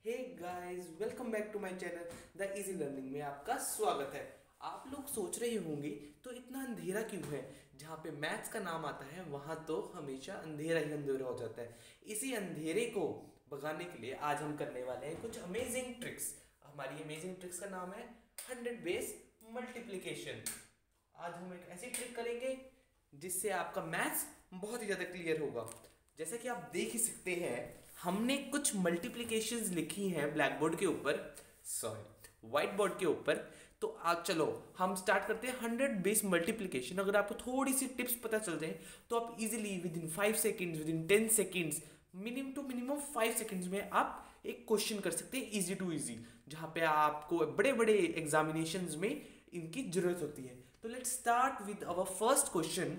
Hey guys, welcome back to my channel the easy learning में आपका स्वागत है। आप लोग सोच रहे होंगे तो इतना अंधेरा क्यों है? जहाँ पे मैथ्स का नाम आता है वहाँ तो हमेशा अंधेरा ही अंधेरा हो जाता है। इसी अंधेरे को भगाने के लिए आज हम करने वाले हैं कुछ अमेजिंग ट्रिक्स। हमारी अमेजिंग ट्रिक्स का नाम है 100 बेस मल्टीप्लिकेशन। आज हम एक ऐसी ट्रिक करेंगे जिससे आपका मैथ्स बहुत ही ज़्यादा क्लियर होगा। जैसा कि आप देख ही सकते हैं, हमने कुछ मल्टीप्लिकेशंस लिखी हैं ब्लैक बोर्ड के ऊपर, सॉरी व्हाइट बोर्ड के ऊपर। तो आज चलो हम स्टार्ट करते हैं 100 बेस मल्टीप्लिकेशन। अगर आपको थोड़ी सी टिप्स पता चल जाए तो आप easily within 5 seconds, within 10 seconds, minimum to minimum 5 seconds में आप एक क्वेश्चन कर सकते हैं इजी टू इजी, जहाँ पे आपको बड़े बड़े एग्जामिनेशंस में इनकी जरूरत होती है। तो let's start with our first question.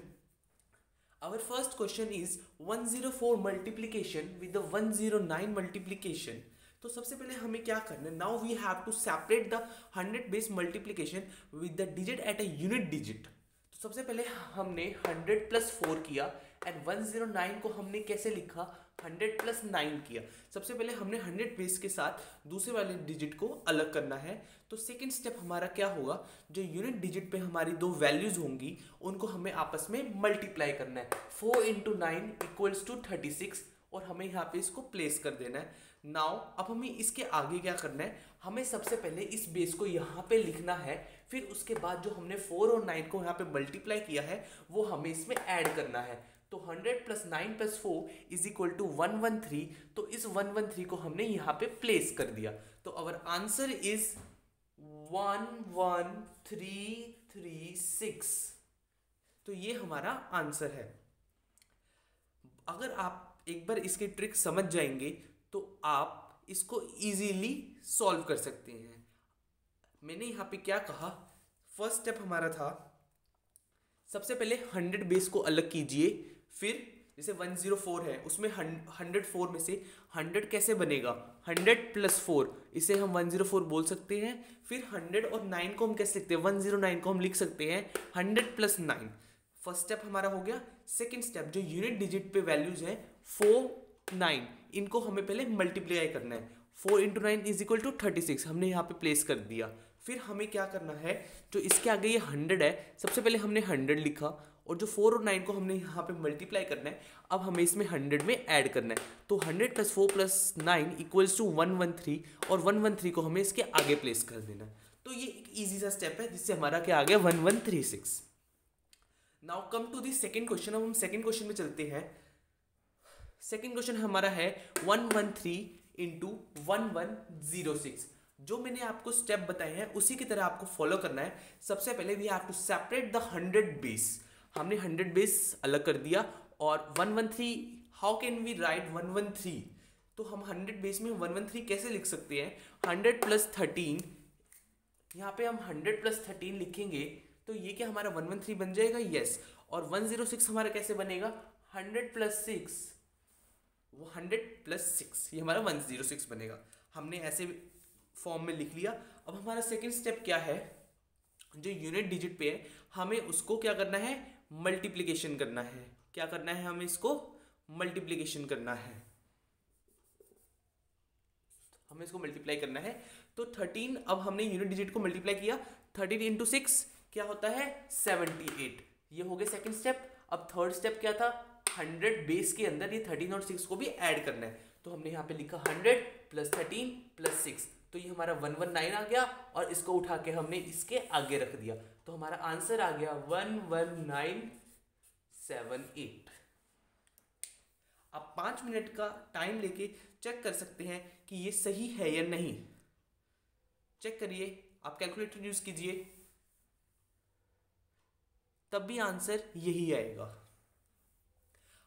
Our first question is 104 multiplication with the 109 multiplication. तो सबसे पहले हमें क्या करना है? Now we have to separate the 100 base multiplication with the digit at a unit digit. तो सबसे पहले हमने 100 प्लस 4 किया एंड 109 को हमने कैसे लिखा? 100 प्लस 9 किया। सबसे पहले हमने 100 बेस के साथ दूसरे वाले डिजिट को अलग करना है। तो सेकंड स्टेप हमारा क्या होगा? जो यूनिट डिजिट पे हमारी दो वैल्यूज होंगी उनको हमें आपस में मल्टीप्लाई करना है। 4 इंटू 9 इक्वल्स टू 36 और हमें यहाँ पे इसको प्लेस कर देना है। नाउ अब हमें इसके आगे क्या करना है? हमें सबसे पहले इस बेस को यहाँ पे लिखना है, फिर उसके बाद जो हमने 4 और 9 को यहाँ पे मल्टीप्लाई किया है वो हमें इसमें ऐड करना है। तो 100 plus 9 plus 4 is equal to 113। तो इस 113 को हमने यहाँ पे प्लेस कर दिया। तो अवर आंसर इज 11336। तो ये हमारा आंसर है। अगर आप एक बार इसकी ट्रिक समझ जाएंगे तो आप इसको इजीली सॉल्व कर सकते हैं। मैंने यहाँ पे क्या कहा? फर्स्ट स्टेप हमारा था सबसे पहले 100 बेस को अलग कीजिए, फिर जैसे 104 है उसमें 104 में से 100 कैसे बनेगा? 100 प्लस 4, इसे हम 104 बोल सकते हैं। फिर 100 और 9 को हम कैसे लिखते हैं? 109 को हम लिख सकते हैं 100 प्लस 9। फर्स्ट स्टेप हमारा हो गया। सेकंड स्टेप, जो यूनिट डिजिट पे वैल्यूज हैं 4, 9, इनको हमें पहले मल्टीप्लाई करना है। 4 इंटू 9 इज इक्वल टू 36 हमने यहाँ पे प्लेस कर दिया। फिर हमें क्या करना है? जो इसके आगे ये 100 है, सबसे पहले हमने 100 लिखा और जो 4 और 9 को हमने यहाँ पे मल्टीप्लाई करना है। अब हमें इसमें 100 में ऐड करना है। तो 100 प्लस 4 प्लस 9 इक्वल्स टू 113 और 113 को हमें इसके आगे प्लेस कर देना है। तो ये एक ईजी सा स्टेप है जिससे हमारा क्या आ गया? 1136। Now come to the second question. अब हम सेकेंड क्वेश्चन में चलते हैं। सेकेंड क्वेश्चन हमारा है 113 इंटू 1106। जो मैंने आपको स्टेप बताए हैं उसी की तरह आपको फॉलो करना है। सबसे पहले we have to separate the 100 base. हमने 100 बेस अलग कर दिया और 113, हाउ कैन वी राइट 113? तो हम 100 बेस में 113 कैसे लिख सकते हैं? 100 प्लस 13, यहाँ पे हम 100 प्लस 13 लिखेंगे तो ये क्या हमारा 113 बन जाएगा? यस। और 106 हमारा कैसे बनेगा? 100 प्लस 6, वो 100 प्लस 6, ये हमारा 106 बनेगा। हमने ऐसे फॉर्म में लिख लिया। अब हमारा सेकंड स्टेप क्या है? जो यूनिट डिजिट पे है हमें उसको क्या करना है? मल्टीप्लिकेशन करना है। क्या करना है? हमें इसको मल्टीप्लिकेशन करना है, हमें इसको मल्टीप्लाई करना है। तो 13, अब हमने यूनिट डिजिट को मल्टीप्लाई किया। 13 इंटू 6 क्या होता है? 78। ये हो गया सेकंड स्टेप। अब थर्ड स्टेप क्या था? 100 बेस के अंदर ये 13 और 6 को भी ऐड करना है। तो हमने यहाँ पे लिखा 100 प्लस 13 प्लस 6, तो ये हमारा 119 आ गया और इसको उठा के हमने इसके आगे रख दिया। तो हमारा आंसर आ गया 11978। आप 5 मिनट का टाइम लेके चेक कर सकते हैं कि ये सही है या नहीं। चेक करिए, आप कैलकुलेटर यूज कीजिए, तब भी आंसर यही आएगा।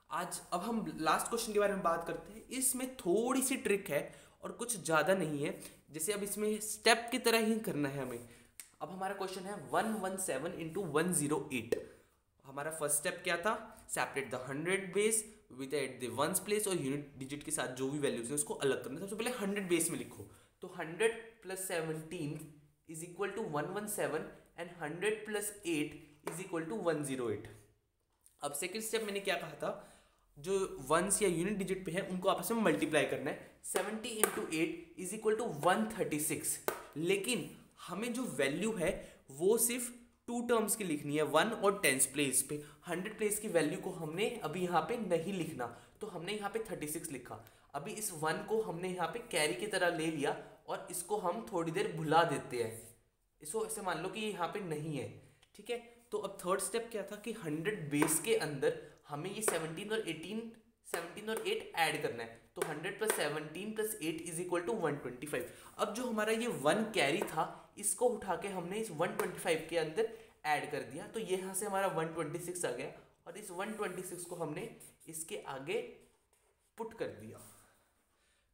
आज अब हम लास्ट क्वेश्चन के बारे में बात करते हैं। इसमें थोड़ी सी ट्रिक है और कुछ ज़्यादा नहीं है। जैसे अब इसमें स्टेप की तरह ही करना है हमें। अब हमारा क्वेश्चन है 117 इंटू 108। हमारा फर्स्ट स्टेप क्या था? Separate the 100 base with at the ones place और यूनिट डिजिट के साथ जो भी वैल्यूज है उसको अलग करना है। सबसे पहले 100 बेस में लिखो। तो 100 plus 17 is equal to 117 and 100 plus 8 is equal to 108। अब सेकेंड स्टेप मैंने क्या कहा था? जो वंस या यूनिट डिजिट पे है उनको आपस में मल्टीप्लाई करना है। 70 इंटू 8 इज इक्वल टू 136। लेकिन हमें जो वैल्यू है वो सिर्फ टू टर्म्स की लिखनी है, 1 और 10 प्लेस पे। 100 प्लेस की वैल्यू को हमने अभी यहाँ पे नहीं लिखना, तो हमने यहाँ पे 36 लिखा। अभी इस 1 को हमने यहाँ पे कैरी की तरह ले लिया और इसको हम थोड़ी देर भुला देते हैं। इसको ऐसे मान लो कि ये यहाँ पे नहीं है, ठीक है। तो अब थर्ड स्टेप क्या था कि 100 बेस के अंदर हमें ये 17 और 8 ऐड करना है। तो 100 plus 17 plus 8 is equal to 125। अब जो हमारा ये 1 कैरी था इसको उठा के हमने इस 125 के अंदर ऐड कर दिया, तो ये यहाँ से हमारा 126 आ गया और इस 126 को हमने इसके आगे पुट कर दिया।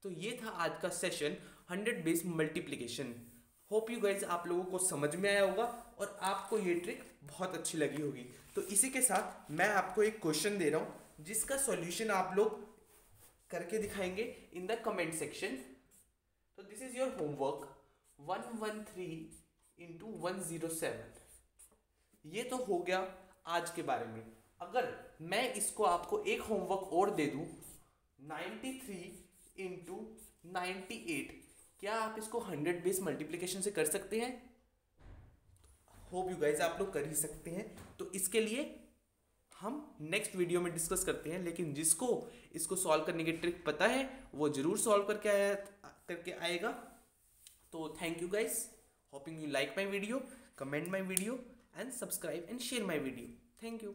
तो ये था आज का session 100 base multiplication. Hope you guys आप लोगों को समझ में आया होगा और आपको ये ट्रिक बहुत अच्छी लगी होगी। तो इसी के साथ मैं आपको एक क्वेश्चन दे रहा हूँ जिसका सॉल्यूशन आप लोग करके दिखाएंगे इन द कमेंट सेक्शन। तो this is your homework 113 into 107। ये तो हो गया आज के बारे में। अगर मैं इसको आपको एक होमवर्क और दे दूं 93 इंटू 98, क्या आप इसको 100 बेस मल्टीप्लिकेशन से कर सकते हैं? होप यू गाइज आप लोग कर ही सकते हैं। तो इसके लिए हम नेक्स्ट वीडियो में डिस्कस करते हैं, लेकिन जिसको इसको सॉल्व करने की ट्रिक पता है वो जरूर सॉल्व करके आएगा। तो thank you guys, hoping you like my video, comment my video and subscribe and share my video. Thank you.